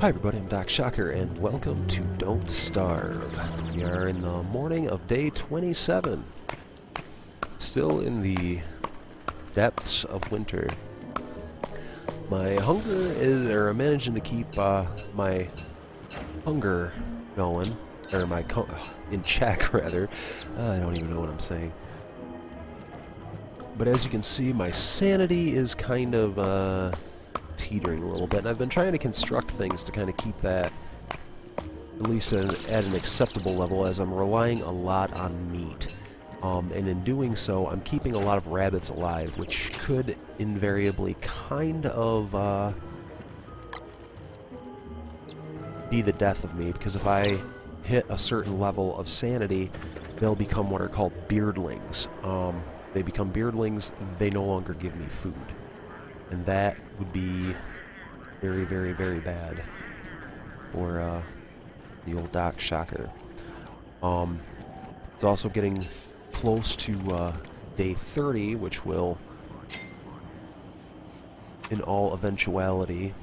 Hi everybody, I'm Doc Shocker, and welcome to Don't Starve. We are in the morning of day 27. Still in the depths of winter. My hunger is, or I'm managing to keep my hunger going, or my, in check rather. I don't even know what I'm saying. But as you can see, my sanity is kind of, teetering a little bit, and I've been trying to construct things to kind of keep that at least at an acceptable level, as I'm relying a lot on meat. And in doing so, I'm keeping a lot of rabbits alive, which could invariably kind of be the death of me, because if I hit a certain level of sanity, they'll become what are called beardlings. They become beardlings, they no longer give me food. And that would be very, very, very bad for the old Doc Shocker. It's also getting close to day 30, which will, in all eventuality,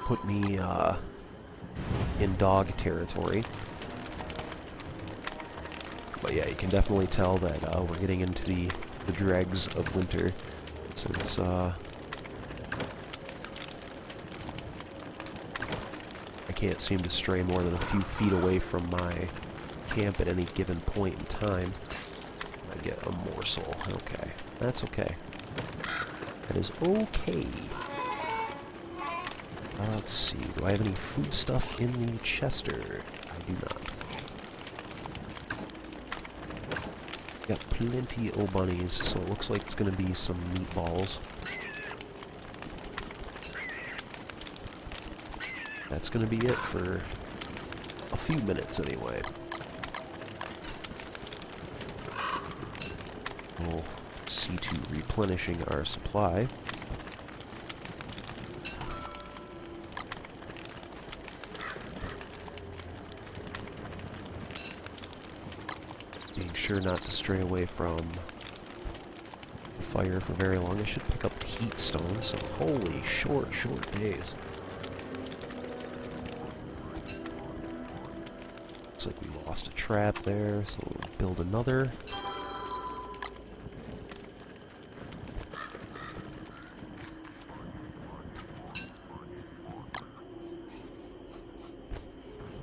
put me in dog territory. But yeah, you can definitely tell that we're getting into the dregs of winter, since I can't seem to stray more than a few feet away from my camp at any given point in time. I get a morsel. Okay. That's okay. That is okay. Let's see. Do I have any food stuff in the chester? I do not. Got plenty of bunnies, so it looks like it's going to be some meatballs. That's going to be it for a few minutes anyway. We'll see to replenishing our supply. Being sure not to stray away from the fire for very long. I should pick up the heat stone, so holy short days. Looks like we lost a trap there, so we'll build another.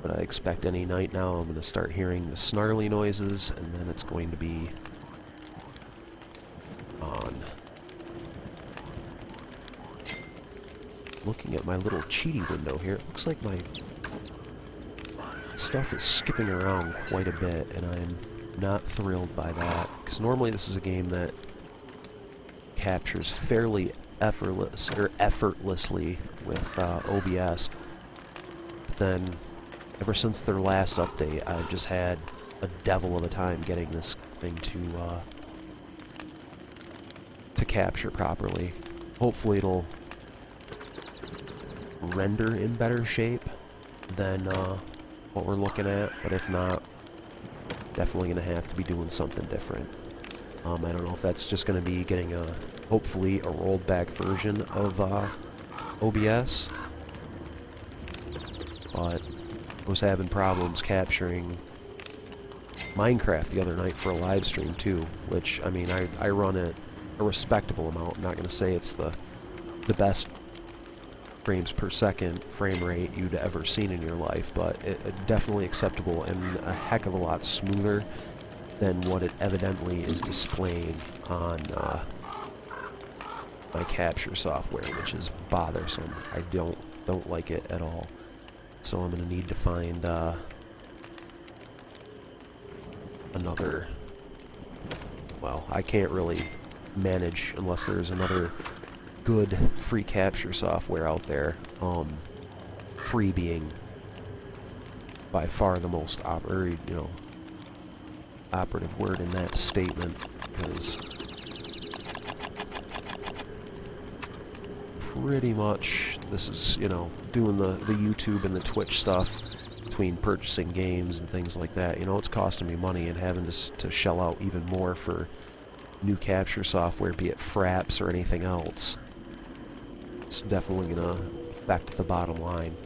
But I expect any night now I'm going to start hearing the snarly noises, and then it's going to be on. Looking at my little cheaty window here, it looks like my stuff is skipping around quite a bit, and I'm not thrilled by that, because normally this is a game that captures fairly effortlessly with OBS. But then, ever since their last update, I've just had a devil of a time getting this thing to capture properly. Hopefully it'll render in better shape than what we're looking at, but if not, definitely going to have to be doing something different. I don't know if that's just going to be getting hopefully a rolled back version of OBS, but I was having problems capturing Minecraft the other night for a live stream too, which, I mean, I run at a respectable amount. I'm not going to say it's the best frames per second frame rate you'd ever seen in your life, but it definitely acceptable and a heck of a lot smoother than what it evidently is displaying on my capture software, which is bothersome. I don't like it at all. So I'm going to need to find another... Well, I can't really manage unless there's another good free capture software out there. Free being by far the most operative word in that statement, because pretty much this is, doing the YouTube and the Twitch stuff, between purchasing games and things like that, it's costing me money, and having to shell out even more for new capture software, be it Fraps or anything else. It's definitely gonna back to the bottom line.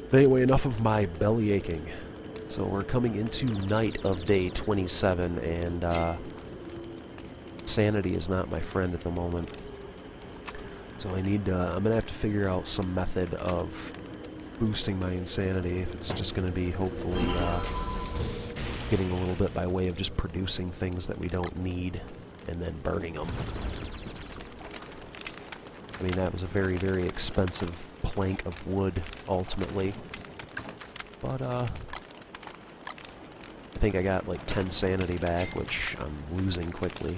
But anyway, enough of my belly aching. So we're coming into night of day 27, and sanity is not my friend at the moment. So I need I'm gonna have to figure out some method of boosting my insanity. If it's just gonna be hopefully getting a little bit by way of just producing things that we don't need and then burning them. I mean, that was a very, very expensive plank of wood, ultimately. But, I think I got like 10 sanity back, which I'm losing quickly.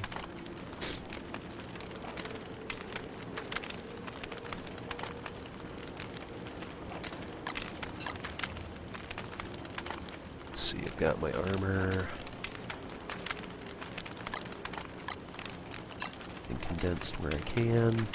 Let's see, I've got my armor. And condensed where I can.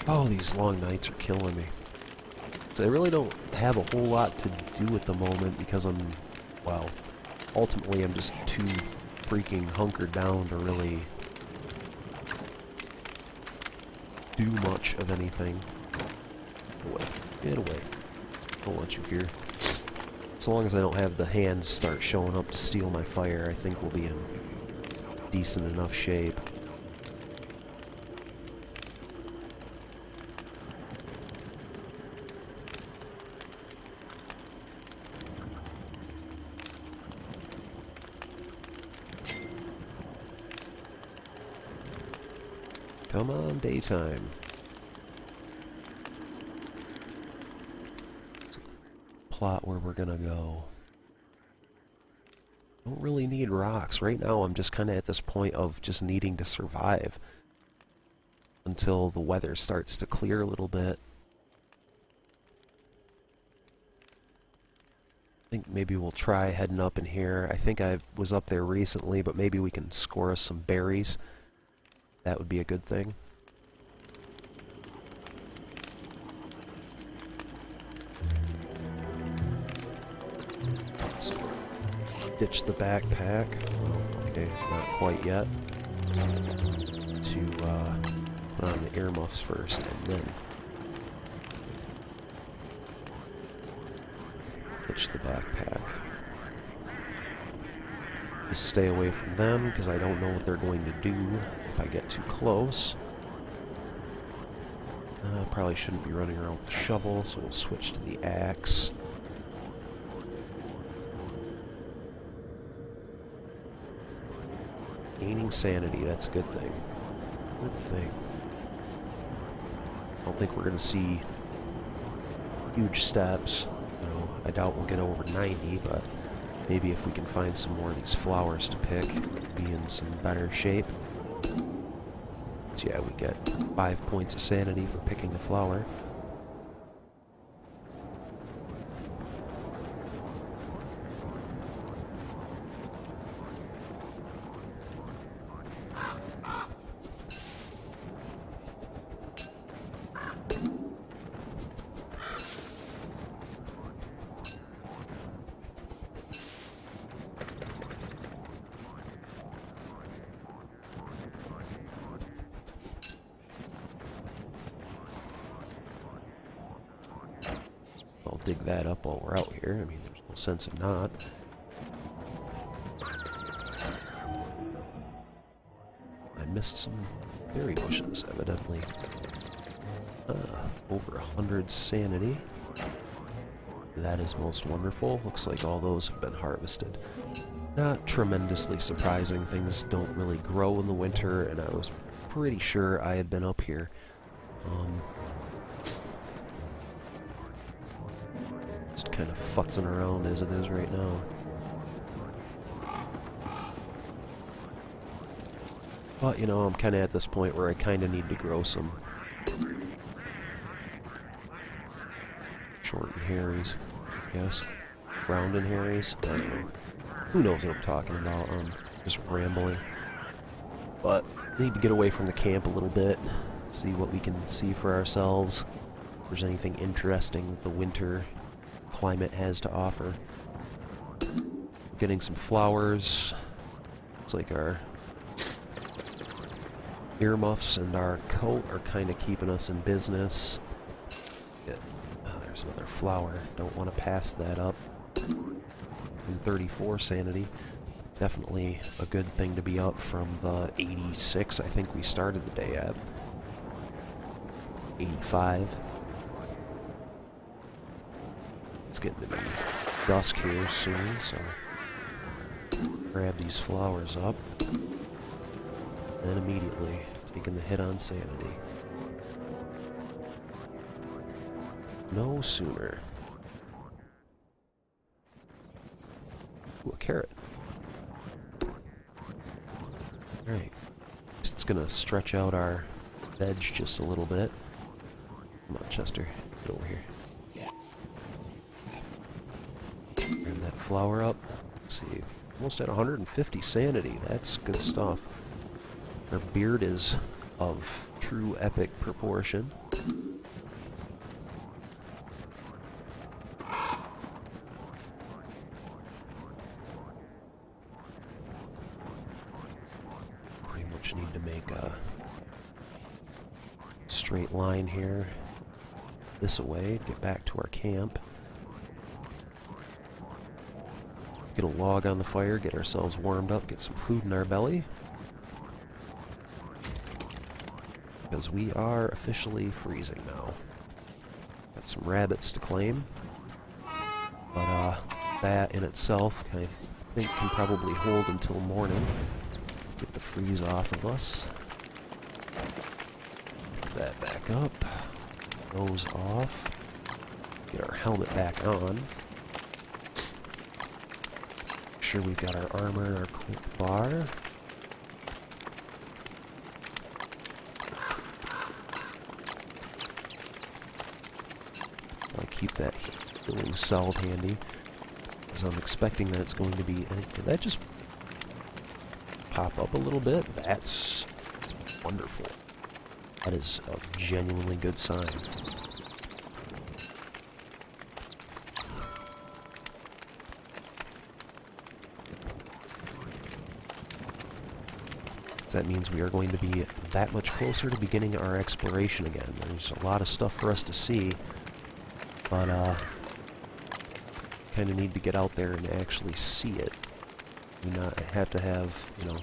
Oh, these long nights are killing me. So I really don't have a whole lot to do at the moment because I'm, well, ultimately I'm just too freaking hunkered down to really do much of anything. Get away. Get away. Don't want you here. As long as I don't have the hands start showing up to steal my fire, I think we'll be in decent enough shape. Come on, daytime. Let's plot where we're gonna go. Don't really need rocks. Right now I'm just kind of at this point of just needing to survive until the weather starts to clear a little bit. I think maybe we'll try heading up in here. I think I was up there recently, but maybe we can score us some berries. That would be a good thing. So, ditch the backpack. Oh, okay, not quite yet. To put on the earmuffs first, and then ditch the backpack. Just stay away from them, because I don't know what they're going to do if I get too close. Probably shouldn't be running around with the shovel, so we'll switch to the axe. Gaining sanity, that's a good thing. Good thing. I don't think we're going to see huge steps. You know, I doubt we'll get over 90, but maybe if we can find some more of these flowers to pick, be in some better shape. So yeah, we get 5 points of sanity for picking a flower. I'll dig that up while we're out here. I mean, there's no sense in not. I missed some berry bushes, evidently. Over 100 sanity. That is most wonderful. Looks like all those have been harvested. Not tremendously surprising. Things don't really grow in the winter, and I was pretty sure I had been up here. Just kind of futzing around as it is right now. But, you know, I'm kind of at this point where I kind of need to grow some short and hairies, I guess. Round and hairies. I don't know. Who knows what I'm talking about? I'm just rambling. But I need to get away from the camp a little bit, see what we can see for ourselves. If there's anything interesting that the winter climate has to offer. Getting some flowers. It's like our earmuffs and our coat are kind of keeping us in business. There's another flower. Don't want to pass that up. And 34 sanity. Definitely a good thing to be up from the 86 I think we started the day at. 85. It's getting to be dusk here soon, so grab these flowers up. And immediately taking the hit on sanity. No sooner. Ooh, a carrot. Alright. It's gonna stretch out our veg just a little bit. Come on, Chester. Get over here. Grab that flower up. Let's see. Almost at 150 sanity. That's good stuff. Our beard is of true epic proportion. Pretty much need to make a straight line here. This away, get back to our camp. Get a log on the fire, get ourselves warmed up, get some food in our belly. Because we are officially freezing now. Got some rabbits to claim. But that in itself, I think, can probably hold until morning. Get the freeze off of us. Pick that back up. Those off. Get our helmet back on. Make sure we've got our armor, our quick bar. I'll keep that healing salve handy, because I'm expecting that it's going to be... Did that just pop up a little bit? That's wonderful. That is a genuinely good sign. That means we are going to be that much closer to beginning our exploration again. There's a lot of stuff for us to see, but kind of need to get out there and actually see it. We not have to have, you know,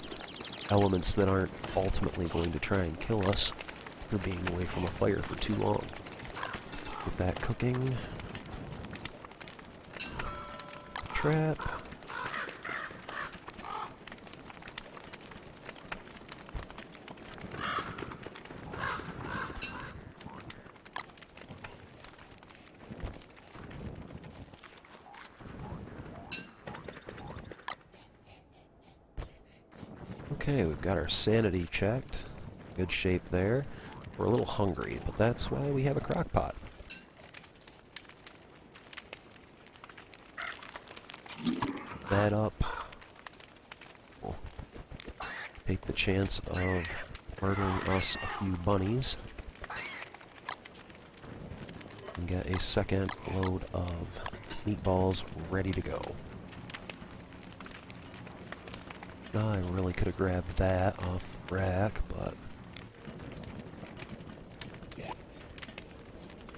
elements that aren't ultimately going to try and kill us for being away from a fire for too long. Get that cooking. Trap. Okay, we've got our sanity checked. Good shape there. We're a little hungry, but that's why we have a crock pot. That up. We'll take the chance of murdering us a few bunnies. And get a second load of meatballs ready to go. I really could have grabbed that off the rack, but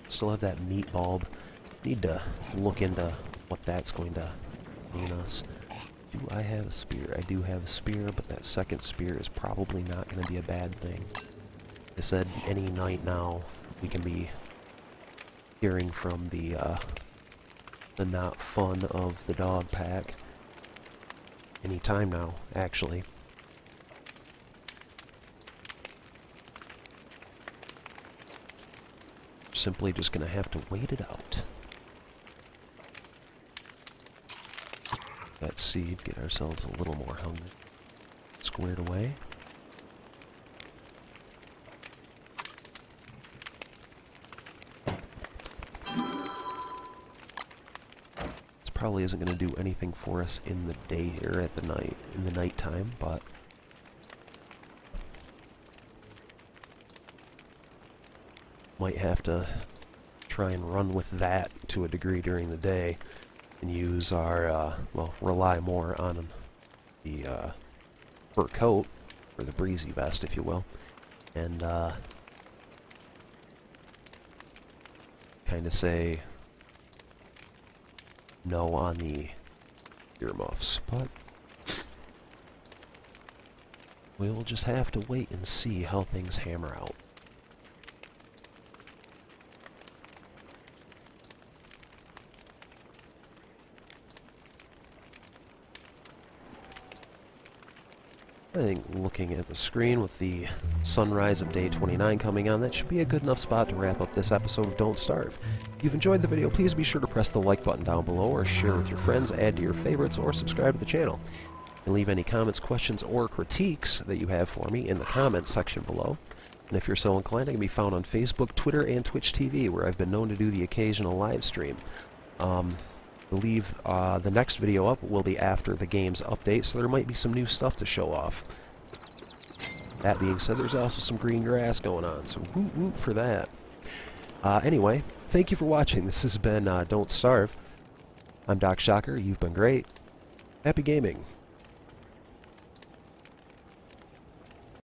still have that meat bulb. Need to look into what that's going to mean us. Do I have a spear? I do have a spear, but that second spear is probably not going to be a bad thing. I said any night now we can be hearing from the not fun of the dog pack. Any time now, actually. Simply just gonna have to wait it out. That seed, get ourselves a little more hungry. Squared away. probably isn't going to do anything for us in the day or at the night, in the nighttime, but might have to try and run with that to a degree during the day and use our, well, rely more on the fur coat, or the breezy vest, if you will, and kind of say no on the earmuffs, but we will just have to wait and see how things hammer out. I think looking at the screen with the sunrise of day 29 coming on, that should be a good enough spot to wrap up this episode of Don't Starve. If you've enjoyed the video, please be sure to press the like button down below, or share with your friends, add to your favorites, or subscribe to the channel. And leave any comments, questions, or critiques that you have for me in the comments section below. And if you're so inclined, I can be found on Facebook, Twitter, and Twitch TV, where I've been known to do the occasional live stream. I believe the next video up will be after the game's update, so there might be some new stuff to show off. That being said, there's also some green grass going on, so woot woot for that. Anyway, thank you for watching. This has been Don't Starve. I'm Doc Shocker. You've been great. Happy gaming.